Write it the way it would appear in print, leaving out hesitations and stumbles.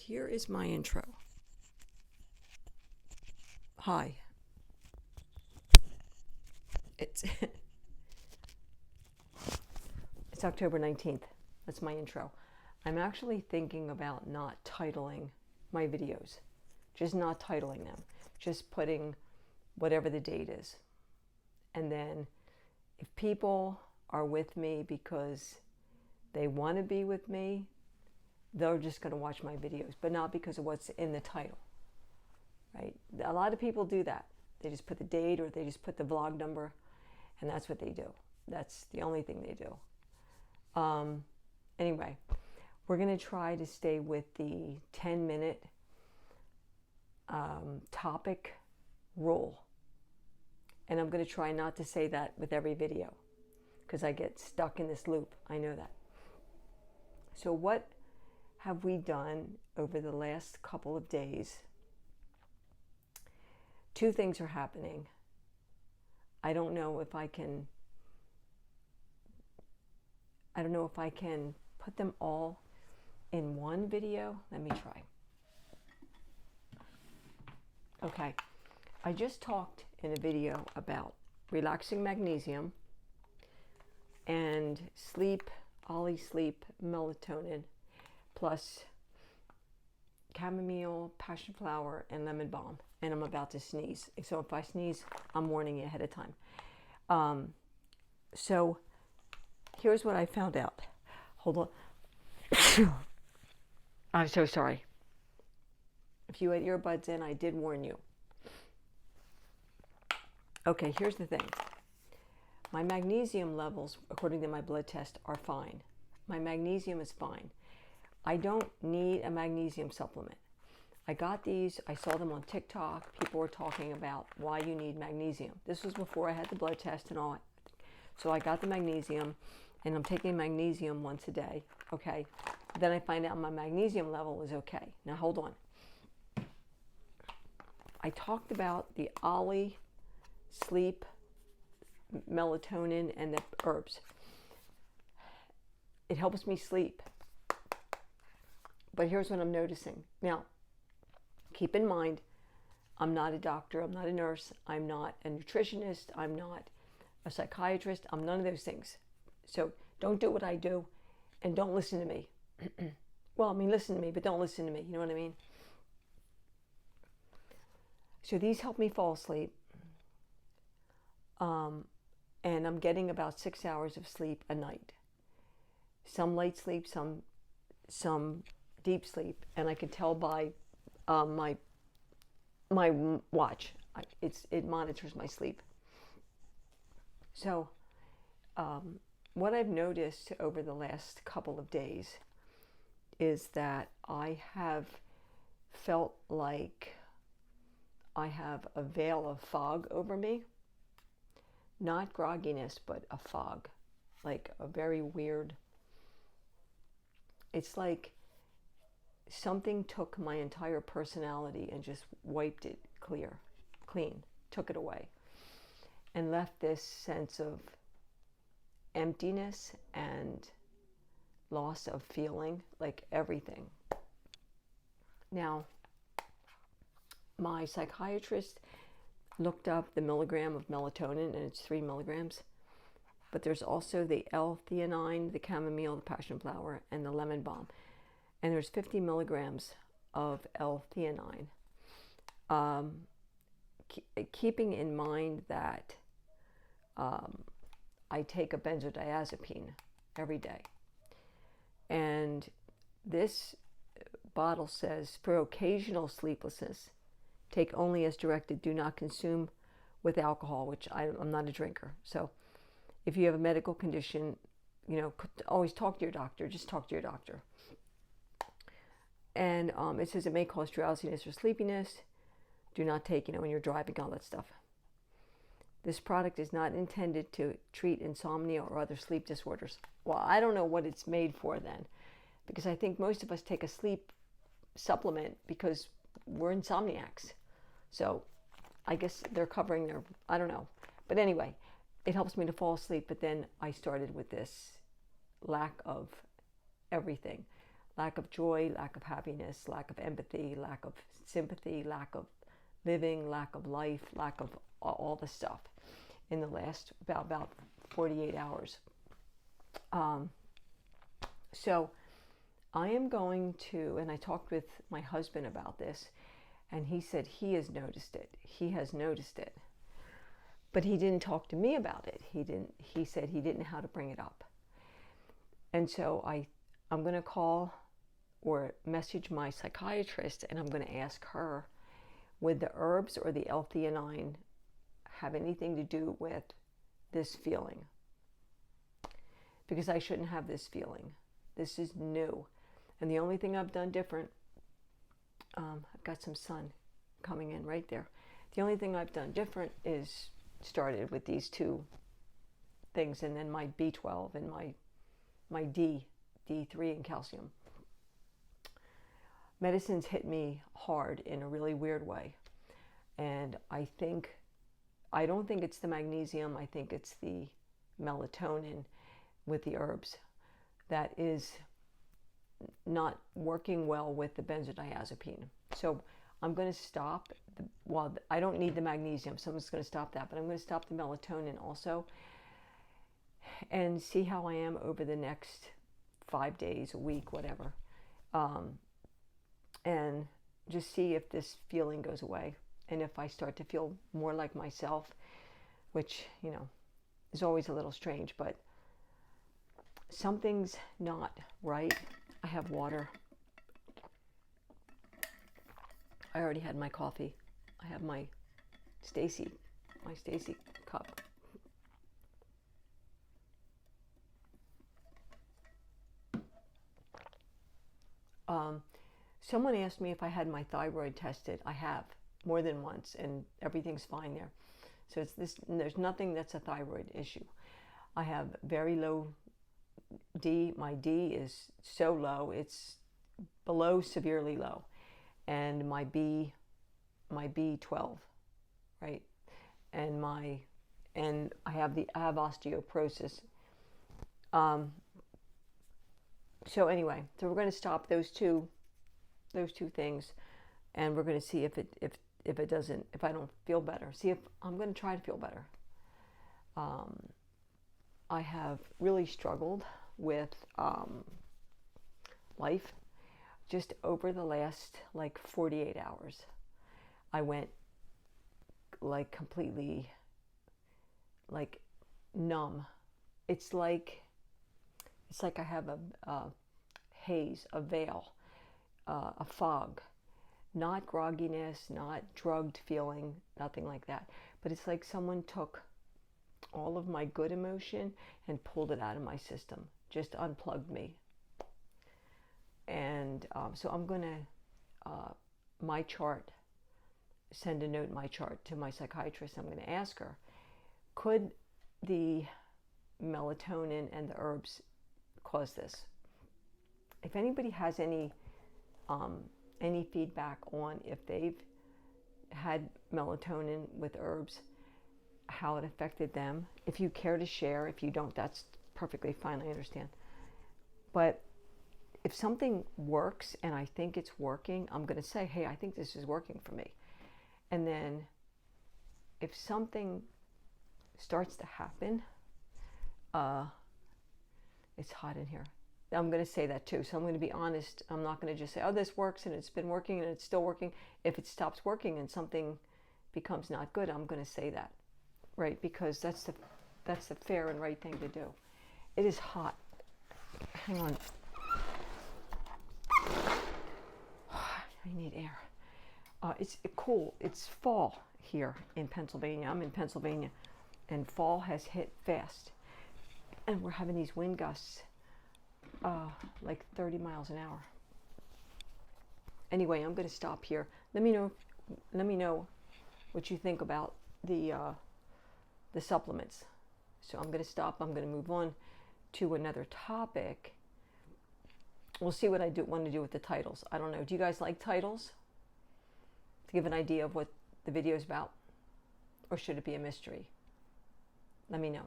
Here is my intro. Hi. It's it's October 19th. That's my intro. I'm actually thinking about not titling my videos. Just not titling them. Just putting whatever the date is. And then if people are with me because they want to be with me, they're just going to watch my videos, but not because of what's in the title. Right? A lot of people do that. They just put the date or they just put the vlog number, and that's what they do. That's the only thing they do. Anyway, we're going to try to stay with the 10-minute topic rule. And I'm going to try not to say that with every video because I get stuck in this loop. I know that. So what have we done over the last couple of days? Two things are happening. I don't know if I can put them all in one video. Let me try. Okay. I just talked in a video about relaxing magnesium and sleep, Ollie sleep, melatonin, plus chamomile, passion flower, and lemon balm. And I'm about to sneeze. So if I sneeze, I'm warning you ahead of time. So here's what I found out. Hold on. I'm so sorry. If you had earbuds in, I did warn you. Okay, here's the thing. My magnesium levels, according to my blood test, are fine. My magnesium is fine. I don't need a magnesium supplement. I got these, I saw them on TikTok. People were talking about why you need magnesium. This was before I had the blood test and all. So I got the magnesium, and I'm taking magnesium once a day. Okay. Then I find out my magnesium level is okay. Now hold on. I talked about the Ollie sleep, melatonin, and the herbs. It helps me sleep. But here's what I'm noticing. Now, keep in mind, I'm not a doctor, I'm not a nurse, I'm not a nutritionist, I'm not a psychiatrist, I'm none of those things. So don't do what I do, and don't listen to me. Well, I mean, listen to me, but don't listen to me. You know what I mean? So these help me fall asleep. And I'm getting about 6 hours of sleep a night. Some light sleep, some deep sleep, and I can tell by my watch. It monitors my sleep. So what I've noticed over the last couple of days is that I have felt like I have a veil of fog over me. Not grogginess, but a fog. Like a very weird... It's like something took my entire personality and just wiped it clean, took it away, and left this sense of emptiness and loss of feeling, like everything. Now, my psychiatrist looked up the milligram of melatonin, and it's 3 milligrams. But there's also the L-theanine, the chamomile, the passion flower, and the lemon balm. And there's 50 milligrams of L-theanine. Keeping in mind that I take a benzodiazepine every day. And this bottle says, for occasional sleeplessness, take only as directed, do not consume with alcohol, which I'm not a drinker. So if you have a medical condition, always talk to your doctor. Just talk to your doctor. And it says it may cause drowsiness or sleepiness. Do not take, when you're driving, all that stuff. This product is not intended to treat insomnia or other sleep disorders. Well, I don't know what it's made for then, because I think most of us take a sleep supplement because we're insomniacs. So I guess they're covering their, I don't know. But anyway, it helps me to fall asleep. But then I started with this lack of everything. lack of joy, lack of happiness, lack of empathy, lack of sympathy, lack of living, lack of life, lack of all the stuff in the last about 48 hours. So I am going to, and I talked with my husband about this, and he said he has noticed it. He has noticed it. But he didn't talk to me about it. He said he didn't know how to bring it up. And so I'm going to call or message my psychiatrist, and I'm going to ask her, would the herbs or the L-theanine have anything to do with this feeling? Because I shouldn't have this feeling. This is new. And the only thing I've done different, I've got some sun coming in right there. The only thing I've done different is started with these two things, and then my B12 and my D3 and calcium. Medicine's hit me hard in a really weird way. And I don't think it's the magnesium, I think it's the melatonin with the herbs that is not working well with the benzodiazepine. So I'm going to stop, I don't need the magnesium, so I'm just going to stop that, but I'm going to stop the melatonin also and see how I am over the next 5 days, a week, whatever. And just see if this feeling goes away. And if I start to feel more like myself, which, is always a little strange, but something's not right. I have water. I already had my coffee. I have my Stacy cup. Someone asked me if I had my thyroid tested. I have, more than once, and everything's fine there. So there's nothing that's a thyroid issue. I have very low D. My D is so low, it's below severely low. And my B12, right? And I have osteoporosis. So anyway, so we're going to stop those two things, and we're going to see if I don't feel better. See if I'm going to try to feel better. I have really struggled with life. Just over the last 48 hours, I went completely numb. It's like I have a haze, a veil, a fog. Not grogginess, not drugged feeling, nothing like that. But it's like someone took all of my good emotion and pulled it out of my system, just unplugged me. And so I'm going to, my chart, send a note in my chart to my psychiatrist. I'm going to ask her, could the melatonin and the herbs cause this? If anybody has any feedback on if they've had melatonin with herbs, how it affected them. If you care to share, if you don't, that's perfectly fine, I understand. But if something works and I think it's working, I'm going to say, hey, I think this is working for me. And then if something starts to happen, it's hot in here. I'm going to say that too. So I'm going to be honest. I'm not going to just say, oh, this works and it's been working and it's still working. If it stops working and something becomes not good, I'm going to say that, right? Because that's the fair and right thing to do. It is hot. Hang on. I need air. It's cool. It's fall here in Pennsylvania. I'm in Pennsylvania, and fall has hit fast. And we're having these wind gusts, 30 miles an hour. Anyway, I'm going to stop here. Let me know what you think about the supplements. So I'm going to stop. I'm going to move on to another topic. We'll see what I want to do with the titles. I don't know. Do you guys like titles? To give an idea of what the video is about? Or should it be a mystery? Let me know.